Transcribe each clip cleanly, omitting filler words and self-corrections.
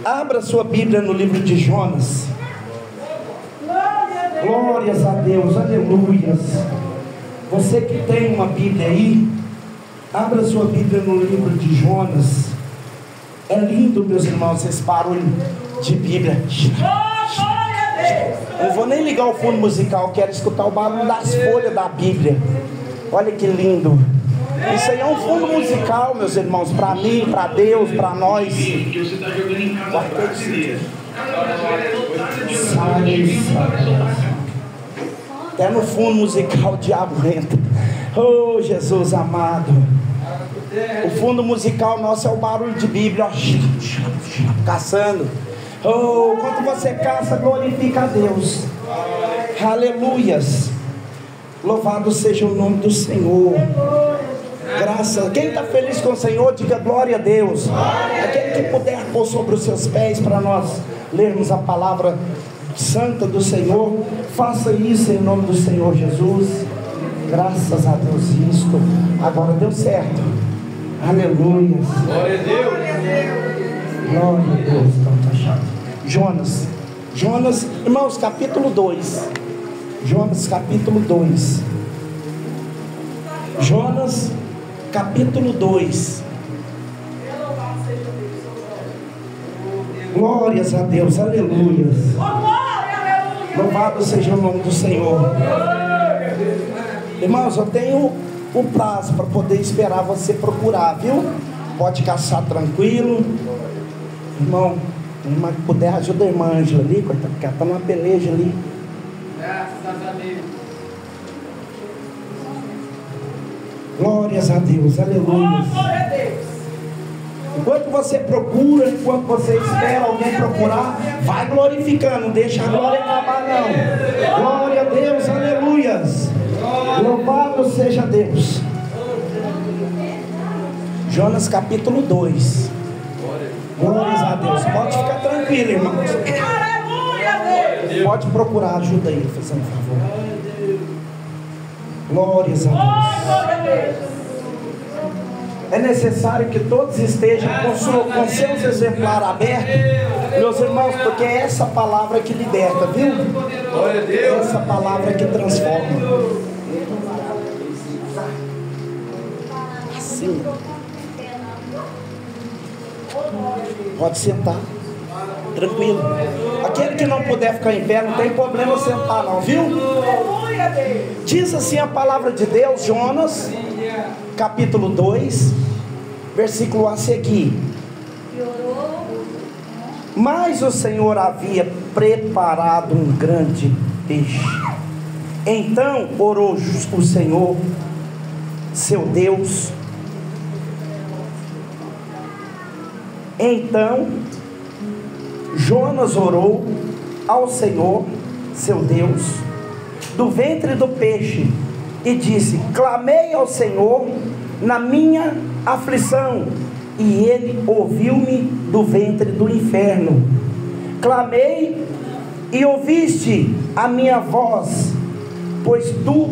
Abra sua Bíblia no livro de Jonas. Glórias a Deus, aleluias. Você que tem uma Bíblia aí, abra sua Bíblia no livro de Jonas. É lindo, meus irmãos, esse barulho de Bíblia. Eu não vou nem ligar o fundo musical, quero escutar o barulho das folhas da Bíblia. Olha que lindo. Isso aí é um fundo musical, meus irmãos, para mim, para Deus, para nós. Até no fundo musical o diabo entra. Oh, Jesus amado. O fundo musical nosso é o barulho de Bíblia, ó, caçando. Oh, quando você caça, glorifica a Deus. Aleluias. Louvado seja o nome do Senhor. Graças. Quem está feliz com o Senhor, diga glória a Deus. Aquele que puder pôr sobre os seus pés para nós lermos a palavra santa do Senhor, faça isso em nome do Senhor Jesus. Graças a Deus, isto agora deu certo. Aleluia. Glória a Deus. Glória a Deus. Então tá chato. Jonas, irmãos, capítulo 2. Jonas, capítulo 2. Jonas, capítulo 2. Glórias a Deus, aleluias. Louvado seja o nome do Senhor. Irmãos, eu tenho um prazo para poder esperar você procurar, viu? Pode caçar tranquilo. Irmão, irmã que puder, ajuda a irmã Ângela ali, porque ela está numa peleja ali. Graças a Deus. Glórias a Deus, aleluia. Enquanto você procura, enquanto você espera alguém procurar, vai glorificando, não deixa a glória acabar não. Glória a Deus, aleluias. Louvado seja Deus. Jonas capítulo 2. Glórias a Deus. Pode ficar tranquilo, irmãos. Pode procurar ajuda aí, fazendo um favor. Glórias a Deus. É necessário que todos estejam com seus exemplares abertos, meus irmãos, porque é essa palavra que liberta, viu? É essa palavra que transforma. Assim. Pode sentar. Tranquilo. Aquele que não puder ficar em pé, não tem problema sentar não, viu? Diz assim a palavra de Deus, Jonas, capítulo 2, versículo a seguir. Mas o Senhor havia preparado um grande peixe. Então orou o Senhor, seu Deus. Então Jonas orou ao Senhor, seu Deus, do ventre do peixe, e disse: clamei ao Senhor na minha aflição, e ele ouviu-me do ventre do inferno. Clamei e ouviste a minha voz, pois tu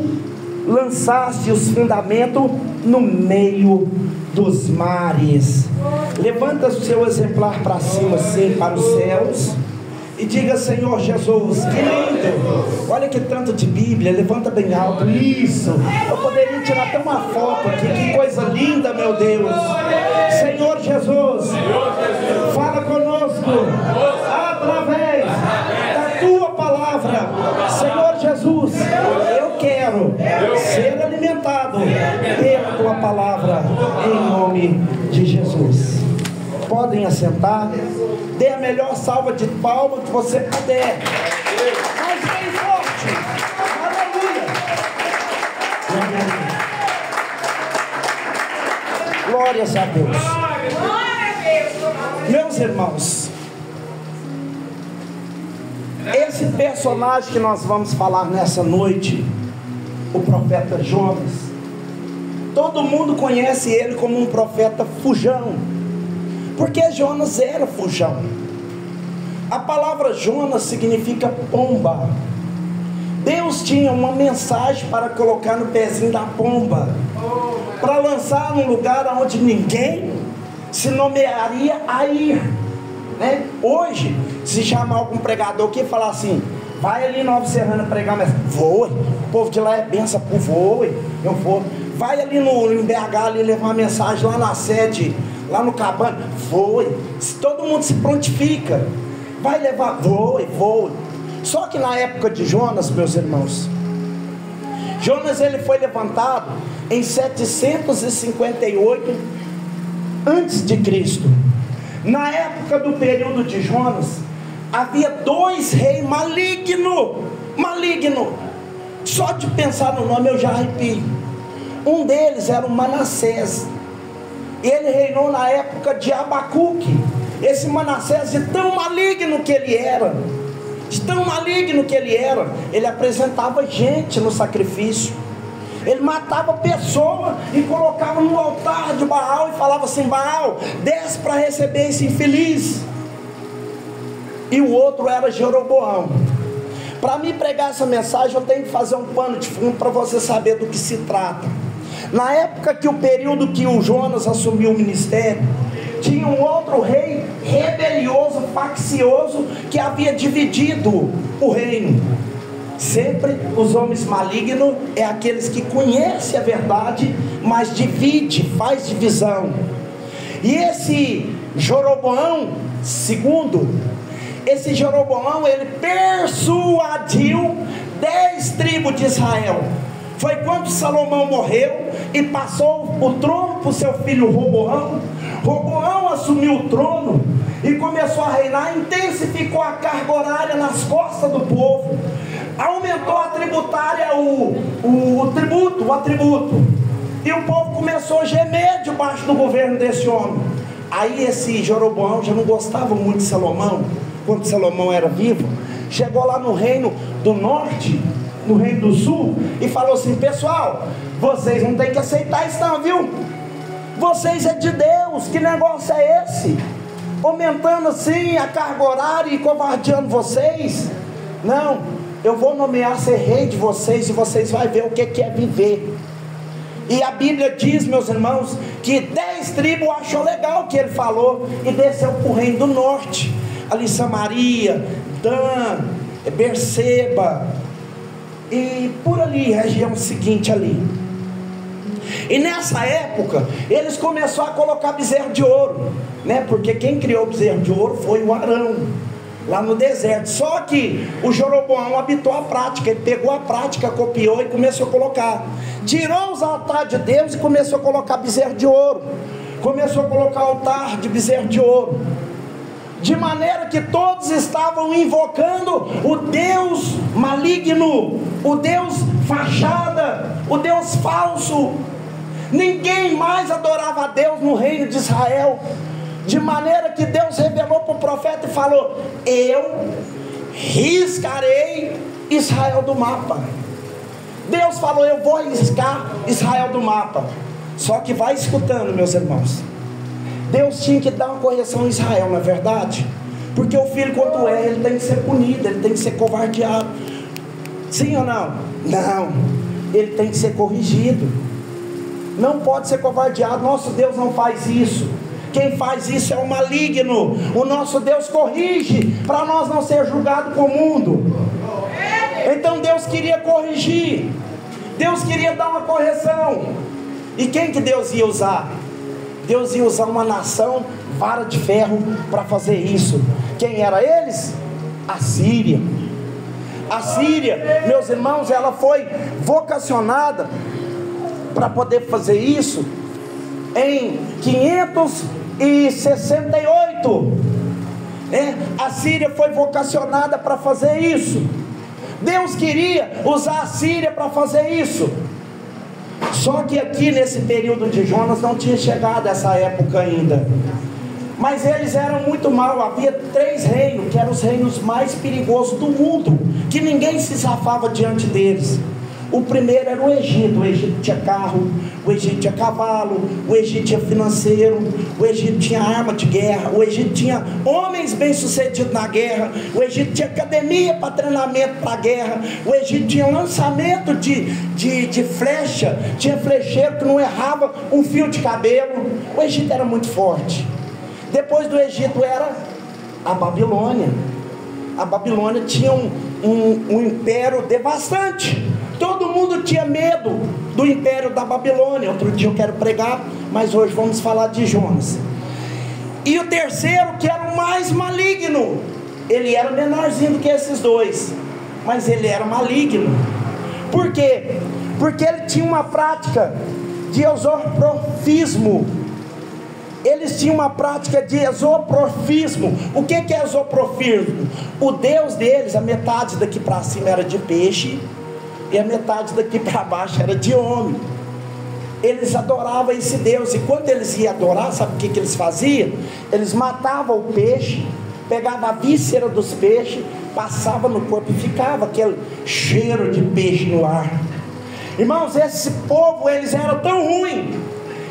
lançaste os fundamentos no meio dos mares. Levanta o seu exemplar para cima, assim, para os céus, e diga: Senhor Jesus, que lindo. Olha que tanto de Bíblia. Levanta bem alto, isso. Eu poderia tirar até uma foto aqui. Que coisa linda, meu Deus. Senhor Jesus, fala conosco através da tua palavra. Senhor Jesus, eu quero ser alimentado pela tua palavra, em nome de Jesus. Podem assentar. Dê a melhor salva de palmas que você puder. Mais bem forte. Aleluia. Glórias a Deus. Meus irmãos, esse personagem que nós vamos falar nessa noite, o profeta Jonas, todo mundo conhece ele como um profeta fujão, porque Jonas era fujão. A palavra Jonas significa pomba. Deus tinha uma mensagem para colocar no pezinho da pomba, para lançar num lugar onde ninguém se nomearia a ir. né? Hoje, se chamar algum pregador aqui e falar assim: vai ali em Nova Serrana pregar, mas vou, o povo de lá é benção, vou, eu vou. Vai ali em BH ali levar uma mensagem lá na sede, lá no Cabana, vou. Se todo mundo se prontifica, vai levar, vou. Só que na época de Jonas, meus irmãos, Jonas ele foi levantado em 758 antes de Cristo. Na época do período de Jonas, havia 2 reis maligno. Só de pensar no nome eu já arrepio. Um deles era o Manassés. Ele reinou na época de Abacuque. Esse Manassés, de tão maligno que ele era, ele apresentava gente no sacrifício. Ele matava pessoa e colocava no altar de Baal e falava assim: Baal, desce para receber esse infeliz. E o outro era Jeroboão. Para mim pregar essa mensagem, eu tenho que fazer um pano de fundo para você saber do que se trata. Na época que o período que o Jonas assumiu o ministério, tinha um outro rei rebelioso, faccioso, que havia dividido o reino. Sempre os homens malignos é aqueles que conhecem a verdade, mas divide, faz divisão. E esse Jeroboão II, ele persuadiu 10 tribos de Israel. Foi quando Salomão morreu e passou o trono para o seu filho Roboão. Roboão assumiu o trono e começou a reinar, intensificou a carga horária nas costas do povo, aumentou a tributária, o atributo, e o povo começou a gemer debaixo do governo desse homem. Aí esse Jeroboão já não gostava muito de Salomão, quando Salomão era vivo. Chegou lá no reino do norte, no reino do sul, e falou assim: pessoal, vocês não tem que aceitar isso não, viu? Vocês é de Deus, que negócio é esse? Aumentando assim a carga horária e covardeando vocês? Não, eu vou nomear ser rei de vocês e vocês vão ver o que é viver. E a Bíblia diz, meus irmãos, que 10 tribos achou legal o que ele falou e desceu para o reino do norte, ali Samaria, Dan, Berseba e por ali, região seguinte ali. E nessa época eles começaram a colocar bezerro de ouro, né? Porque quem criou o bezerro de ouro foi o Arão, lá no deserto. Só que o Jeroboão habitou a prática, ele pegou a prática, copiou e começou a colocar, tirou os altares de Deus e começou a colocar bezerro de ouro, começou a colocar altar de bezerro de ouro, de maneira que todos estavam invocando o Deus maligno, o Deus fachada, o Deus falso. Ninguém mais adorava a Deus no reino de Israel, de maneira que Deus revelou para o profeta e falou: eu riscarei Israel do mapa. Deus falou: eu vou riscar Israel do mapa. Só que vai escutando, meus irmãos, Deus tinha que dar uma correção em Israel, não é verdade? Porque o filho, quando ele tem que ser punido, ele tem que ser covardeado. Sim ou não? Não, ele tem que ser corrigido. Não pode ser covardeado. Nosso Deus não faz isso. Quem faz isso é o maligno. O nosso Deus corrige para nós não ser julgados com o mundo. Então Deus queria corrigir, Deus queria dar uma correção. E quem que Deus ia usar? Deus ia usar uma nação vara de ferro para fazer isso. Quem era eles? A Síria. A Síria, meus irmãos, ela foi vocacionada para poder fazer isso em 568. A Síria foi vocacionada para fazer isso. Deus queria usar a Síria para fazer isso. Só que aqui nesse período de Jonas não tinha chegado essa época ainda. Mas eles eram muito mal. Havia 3 reinos, que eram os reinos mais perigosos do mundo, que ninguém se safava diante deles. O primeiro era o Egito. O Egito tinha carro, o Egito tinha cavalo, o Egito tinha financeiro, o Egito tinha arma de guerra, o Egito tinha homens bem-sucedidos na guerra, o Egito tinha academia para treinamento para a guerra, o Egito tinha lançamento de flecha, tinha flecheiro que não errava um fio de cabelo. O Egito era muito forte. Depois do Egito era A Babilônia. A Babilônia tinha um império devastante. Todo mundo tinha medo do império da Babilônia. Outro dia eu quero pregar, mas hoje vamos falar de Jonas. E o terceiro, que era o mais maligno, ele era menorzinho do que esses dois, mas ele era maligno. Por quê? Porque ele tinha uma prática de exoprofismo. Eles tinham uma prática de exoprofismo. O que é exoprofismo? O deus deles, a metade daqui para cima era de peixe e a metade daqui para baixo era de homem. Eles adoravam esse deus. E quando eles iam adorar, sabe o que eles faziam? Eles matavam o peixe, pegavam a víscera dos peixes, passavam no corpo e ficava aquele cheiro de peixe no ar. Irmãos, esse povo, eles eram tão ruins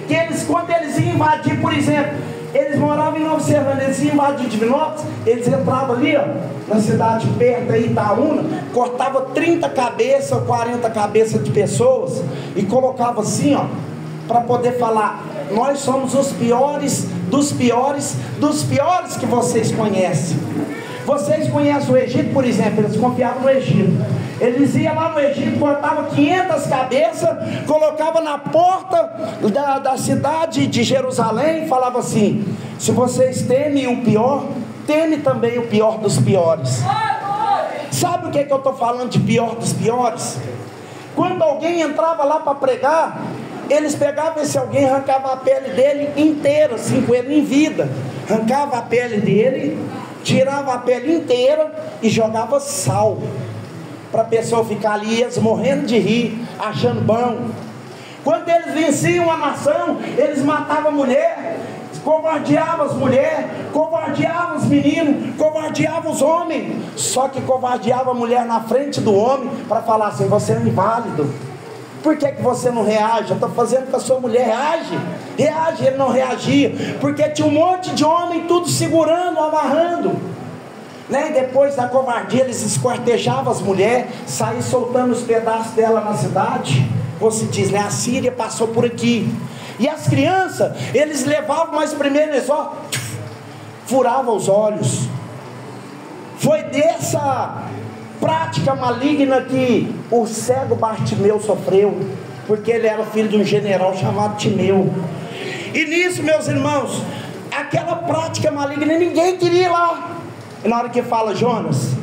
que eles, quando eles iam invadir, por exemplo, eles moravam em Nova Serrana, eles iam invadir Divinópolis, eles entravam ali, ó, na cidade perto aí, Itaúna, cortavam 30 cabeças ou 40 cabeças de pessoas e colocavam assim, ó, para poder falar: nós somos os piores dos piores dos piores que vocês conhecem. Vocês conhecem o Egito, por exemplo? Eles confiavam no Egito. Eles iam lá no Egito, cortavam 500 cabeças, colocavam na porta da cidade de Jerusalém e falavam assim: se vocês temem o pior, teme também o pior dos piores. Sabe o que eu estou falando de pior dos piores? Quando alguém entrava lá para pregar, eles pegavam esse alguém, arrancavam a pele dele inteira, assim, com ele em vida. Arrancava a pele dele, tirava a pele inteira e jogava sal, para a pessoa ficar ali, eles morrendo de rir, achando bom. Quando eles venciam a nação, eles matavam a mulher, covardeavam as mulheres, covardeavam os meninos, covardeavam os homens. Só que covardeava a mulher na frente do homem, para falar assim: você é um inválido. Por que você não reage? Eu estou fazendo com a sua mulher. Reage. Ele não reagia, porque tinha um monte de homem tudo segurando, amarrando, né? E depois da covardia, eles esquartejavam as mulheres, saíam soltando os pedaços dela na cidade. Você diz, né? A Síria passou por aqui. E as crianças, eles levavam, mas primeiro eles só furavam os olhos. Foi dessa prática maligna que o cego Bartimeu sofreu, porque ele era filho de um general chamado Timeu. E nisso, meus irmãos, aquela prática maligna, ninguém queria ir lá. E na hora que fala Jonas,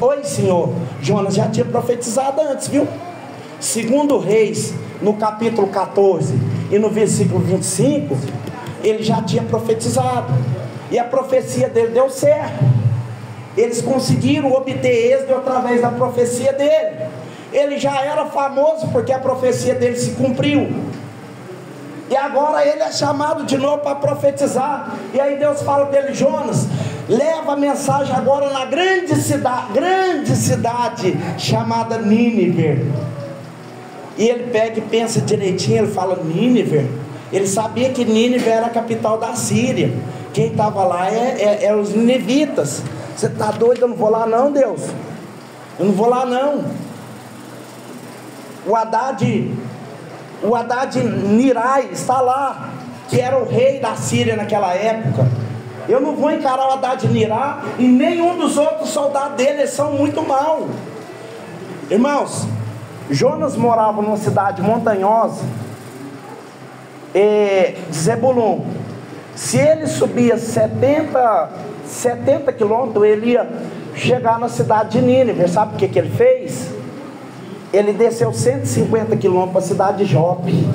oi Senhor, Jonas já tinha profetizado antes, viu? Segundo Reis, no capítulo 14 e no versículo 25, ele já tinha profetizado, e a profecia dele deu certo. Eles conseguiram obter êxito através da profecia dele. Ele já era famoso porque a profecia dele se cumpriu. E agora ele é chamado de novo para profetizar. E aí Deus fala dele: Jonas, leva a mensagem agora na grande cidade chamada Nínive. E ele pega e pensa direitinho, ele fala: Nínive. Ele sabia que Nínive era a capital da Síria. Quem estava lá eram os ninivitas. Você está doido? Eu não vou lá não, Deus. Eu não vou lá não. O Haddad Nirai está lá, que era o rei da Síria naquela época. Eu não vou encarar o Haddad Nirai e nenhum dos outros soldados dele, eles são muito maus. Irmãos, Jonas morava numa cidade montanhosa de Zebulon. Se ele subia 70 quilômetros, ele ia chegar na cidade de Nínive. Sabe o que ele fez? Ele desceu 150 quilômetros para a cidade de Jope,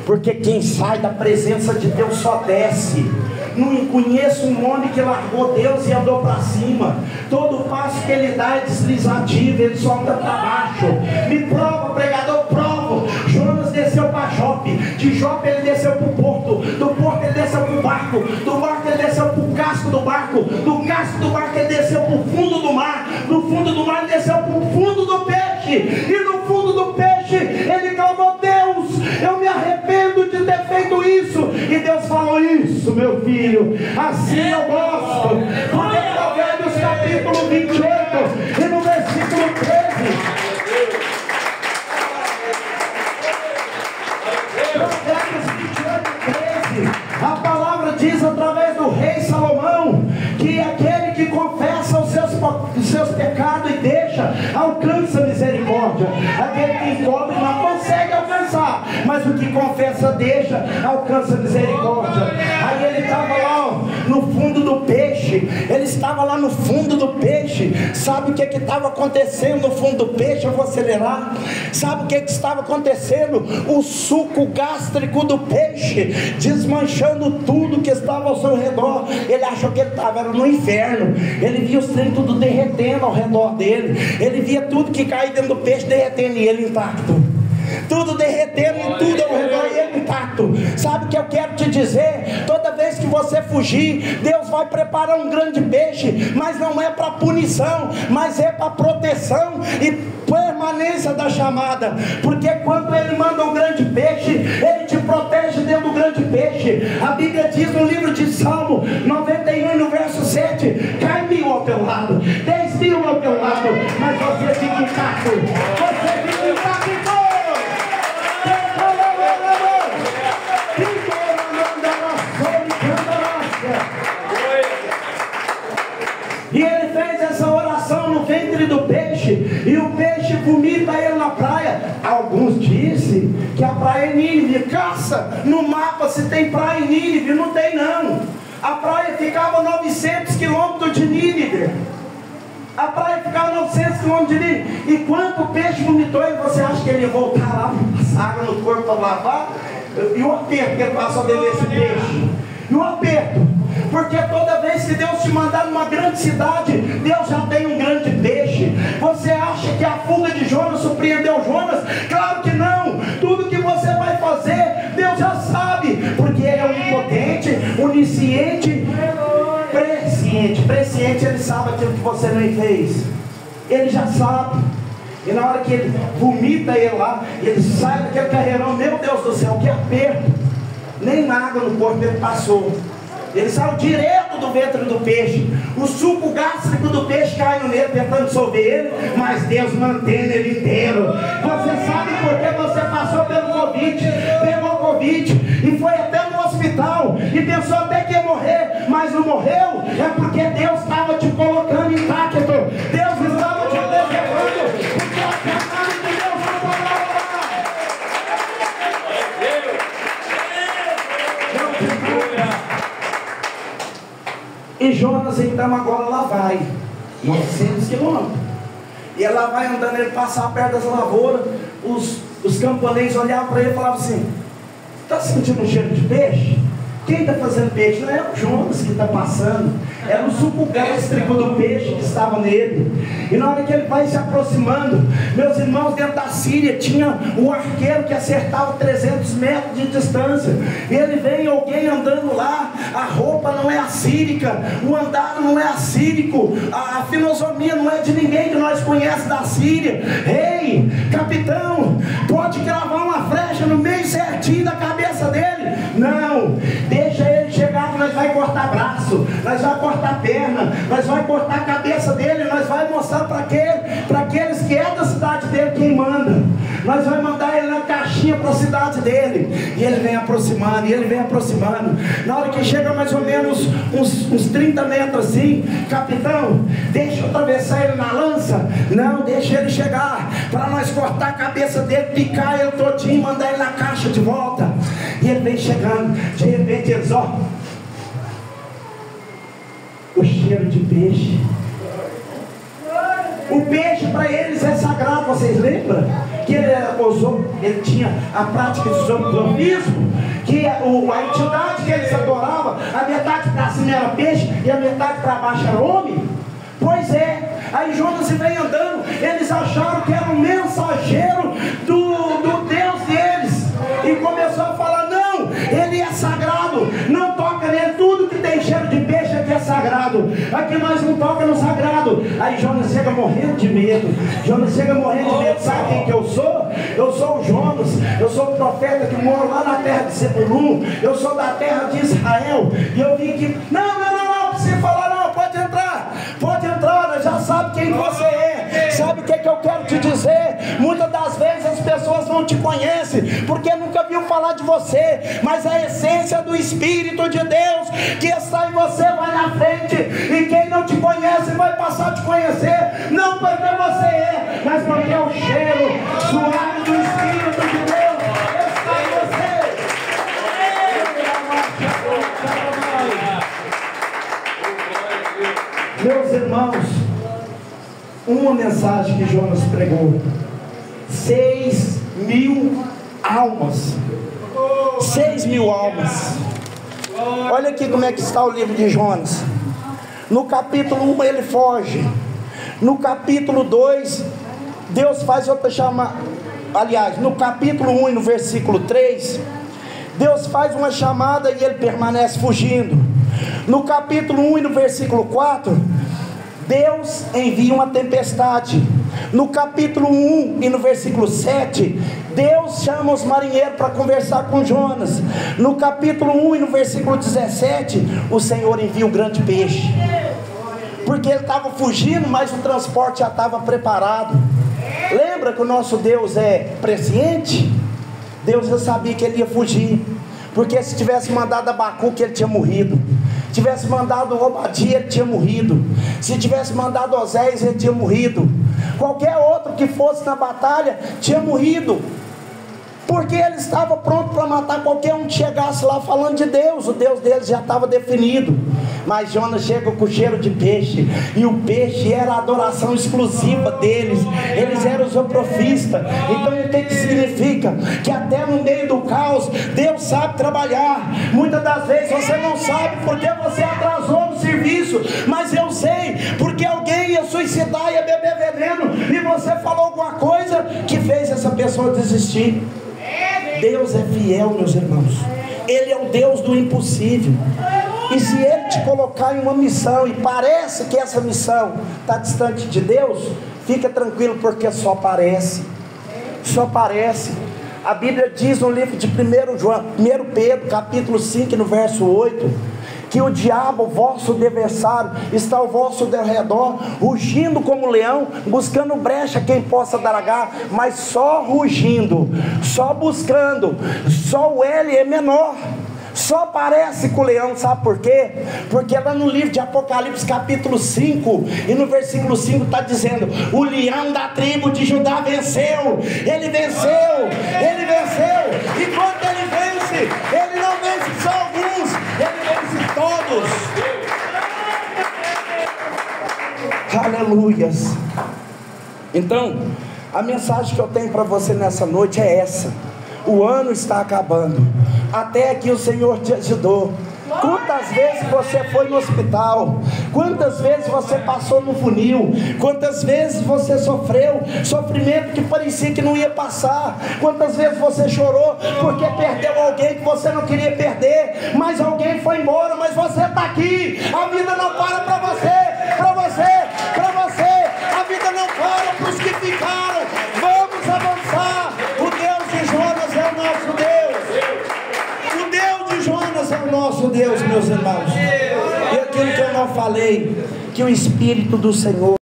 porque quem sai da presença de Deus só desce. Não conheço um homem que largou Deus e andou para cima. Todo passo que ele dá é deslizativo, ele só anda para baixo. Me prova, pregador, provo. Jonas desceu para Jope, de Jope ele desceu para o porto, do porto ele desceu para o barco, do barco ele desceu para o casco do barco, do casco do barco ele desceu para o fundo do mar, do fundo do mar ele desceu para o fundo do peixe, e no fundo do peixe ele clamou: Deus, eu me arrependo de ter feito isso. E Deus falou: isso, meu filho, assim eu gosto. Porque Provérbios capítulo 28 e no versículo 13, Provérbios 28 e 13, a palavra diz através do rei Salomão que que aquele que confessa os seus pecados e deixa, alcança misericórdia. Aquele que encobre não consegue alcançar, mas o que confessa deixa, alcança misericórdia. Aí ele estava lá, ó, no fundo do peixe. Ele estava lá no fundo do peixe. Sabe o que estava acontecendo no fundo do peixe? Eu vou acelerar. Sabe o que estava acontecendo? O suco gástrico do peixe desmanchando tudo que estava ao seu redor. Ele achou que ele estava no inferno. Ele via os trem tudo derretendo ao redor dele. Ele via tudo que caía dentro do peixe derretendo e ele intacto. Tudo derretendo e tudo ao redor e ele intacto. Sabe o que eu quero te dizer? Toda vez que você fugir, Deus vai preparar um grande peixe, mas não é para punição, mas é para proteção e permanência da chamada. Porque quando ele manda um grande peixe, ele te protege dentro do grande peixe. A Bíblia diz no livro de Salmo 91, no verso 7: cai 1000 ao teu lado, 10.000 ao teu lado, mas você fica intacto. Você fica intacto. E ele fez essa oração no ventre do peixe, e o peixe vomita ele na praia. Alguns dizem que a praia é Nínive. Caça no mapa se tem praia em Nínive. Não tem não. A praia ficava a 900 quilômetros de Nínive. A praia ficava a 900 quilômetros de Nínive. E quando o peixe vomitou, você acha que ele ia voltar lá, passar água no corpo para lavar? E o aperto que ele passou dele esse peixe? E o aperto? Porque toda vez que Deus te mandar numa grande cidade, Deus já tem um grande peixe. Você acha que a fuga de Jonas surpreendeu Jonas? Claro que não. Tudo que você vai fazer, Deus já sabe, porque Ele é onipotente, onisciente, presciente. Presciente, Ele sabe aquilo que você nem fez. Ele já sabe. E na hora que Ele vomita ele lá, ele sai daquele carreirão, meu Deus do céu, que aperto. Nem água no corpo ele passou. Ele saiu direto do ventre do peixe. O suco gástrico do peixe caiu nele, tentando dissolver ele, mas Deus mantém ele inteiro. Você sabe por que você passou pelo Covid, pegou Covid e foi até no hospital e pensou até que ia morrer, mas não morreu? É porque Deus estava te colocando intacto. Deus estava te preservando, porque a chamada de Deus não estava lá. E Jonas então agora lá vai 900 quilômetros. E ela vai andando, ele passava perto das lavouras. Os camponeses olhavam para ele e falavam assim: está sentindo um cheiro de peixe? Quem está fazendo peixe? Não é o Jonas que está passando, era o suco gástrico do peixe que estava nele. E na hora que ele vai se aproximando, meus irmãos, dentro da Síria tinha um arqueiro que acertava 300 metros de distância. E ele vem, alguém andando lá, a roupa não é assírica, o andar não é assírico, a filosofia não é de ninguém que nós conhecemos da Síria. Ei, capitão, pode cravar uma flecha no meio certinho da cabeça dele? Não, deixa ele chegar que nós vai cortar braço, nós vai cortar perna, nós vai cortar a cabeça dele, nós vai mostrar para aqueles que é da cidade dele quem manda. Nós vai mandar ele na caixinha para a cidade dele. E ele vem aproximando, e ele vem aproximando. Na hora que chega mais ou menos uns 30 metros assim: capitão, deixa eu atravessar ele na lança? Não, deixa ele chegar, para nós cortar a cabeça dele, picar ele todinho e mandar ele na caixa de volta. E ele vem chegando, de repente eles, ó, o cheiro de peixe. O peixe para eles é sagrado, vocês lembram? Que ele tinha a prática de zoofilismo, que a entidade que eles adoravam, a metade para cima era peixe e a metade para baixo era homem. Pois é, aí Jonas vem andando, eles acharam que era um mensageiro do Deus deles, e começou a falar: não, ele é sagrado, não toca nele, tudo que tem cheiro de peixe aqui é sagrado, aqui nós não toca no sagrado. Aí Jonas chega morrendo de medo, sabe quem que eu sou? Eu sou o Jonas, eu sou o profeta que mora lá na terra de Zebulun, eu sou da terra de Israel, e eu vim aqui, não precisa falar não, pode entrar, nós já sabe quem você é. Sabe o que eu quero te dizer? Muitas das vezes as pessoas pessoas não te conhecem, porque nunca viu falar de você, mas a essência do Espírito de Deus que está em você vai na frente, e quem não te conhece vai passar a te conhecer, não porque você é, mas porque o cheiro suave do Espírito de Deus está em você. Meus irmãos, uma mensagem que Jonas pregou: 6.000 almas. 6.000 almas. Olha aqui como é que está o livro de Jonas. No capítulo 1 ele foge. No capítulo 2 Deus faz outra chamada. Aliás, no capítulo 1 e no versículo 3 Deus faz uma chamada e ele permanece fugindo. No capítulo 1 e no versículo 4 Deus envia uma tempestade. No capítulo 1 e no versículo 7 Deus chama os marinheiros para conversar com Jonas. No capítulo 1 e no versículo 17 o Senhor envia um grande peixe, porque ele estava fugindo, mas o transporte já estava preparado. Lembra que o nosso Deus é presciente? Deus já sabia que ele ia fugir, porque se tivesse mandado Abacuque ele tinha morrido, tivesse mandado Obadia ele tinha morrido, se tivesse mandado Oséias ele tinha morrido, qualquer outro que fosse na batalha tinha morrido, porque ele estava pronto para matar qualquer um que chegasse lá falando de Deus. O Deus deles já estava definido. Mas Jonas chega com cheiro de peixe, e o peixe era a adoração exclusiva deles. Eles eram os oprofistas. Então o que significa? Que até no meio do caos Deus sabe trabalhar. Muitas das vezes você não sabe porque você atrasou no serviço, mas eu sei, porque alguém ia suicidar, ia beber veneno, e você falou alguma coisa que fez essa pessoa desistir. Deus é fiel, meus irmãos. Ele é o Deus do impossível. E se Ele te colocar em uma missão e parece que essa missão está distante de Deus, fica tranquilo, porque só parece. Só parece. A Bíblia diz no livro de 1 Pedro, capítulo 5, no verso 8, que o diabo, vosso adversário, está ao vosso redor, rugindo como leão, buscando brecha quem possa dragar, mas só rugindo, só buscando, só o L é menor, só parece com o leão. Sabe por quê? Porque lá no livro de Apocalipse capítulo 5 e no versículo 5 está dizendo: o leão da tribo de Judá venceu. Ele venceu, ele venceu. E quando ele vence, ele não vence só alguns, ele vence todos. Aleluias. Então, a mensagem que eu tenho para você nessa noite é essa: o ano está acabando, até aqui o Senhor te ajudou. Quantas vezes você foi no hospital? Quantas vezes você passou no funil? Quantas vezes você sofreu sofrimento que parecia que não ia passar? Quantas vezes você chorou porque perdeu alguém que você não queria perder, mas alguém foi embora, mas você está aqui. A vida não para para você, para você, para você. A vida não para para os que ficaram. Vamos avançar. O Deus de Jonas é o nosso Deus. O Deus de Jonas é o nosso Deus, meus irmãos. E aquilo que eu não falei, que o Espírito do Senhor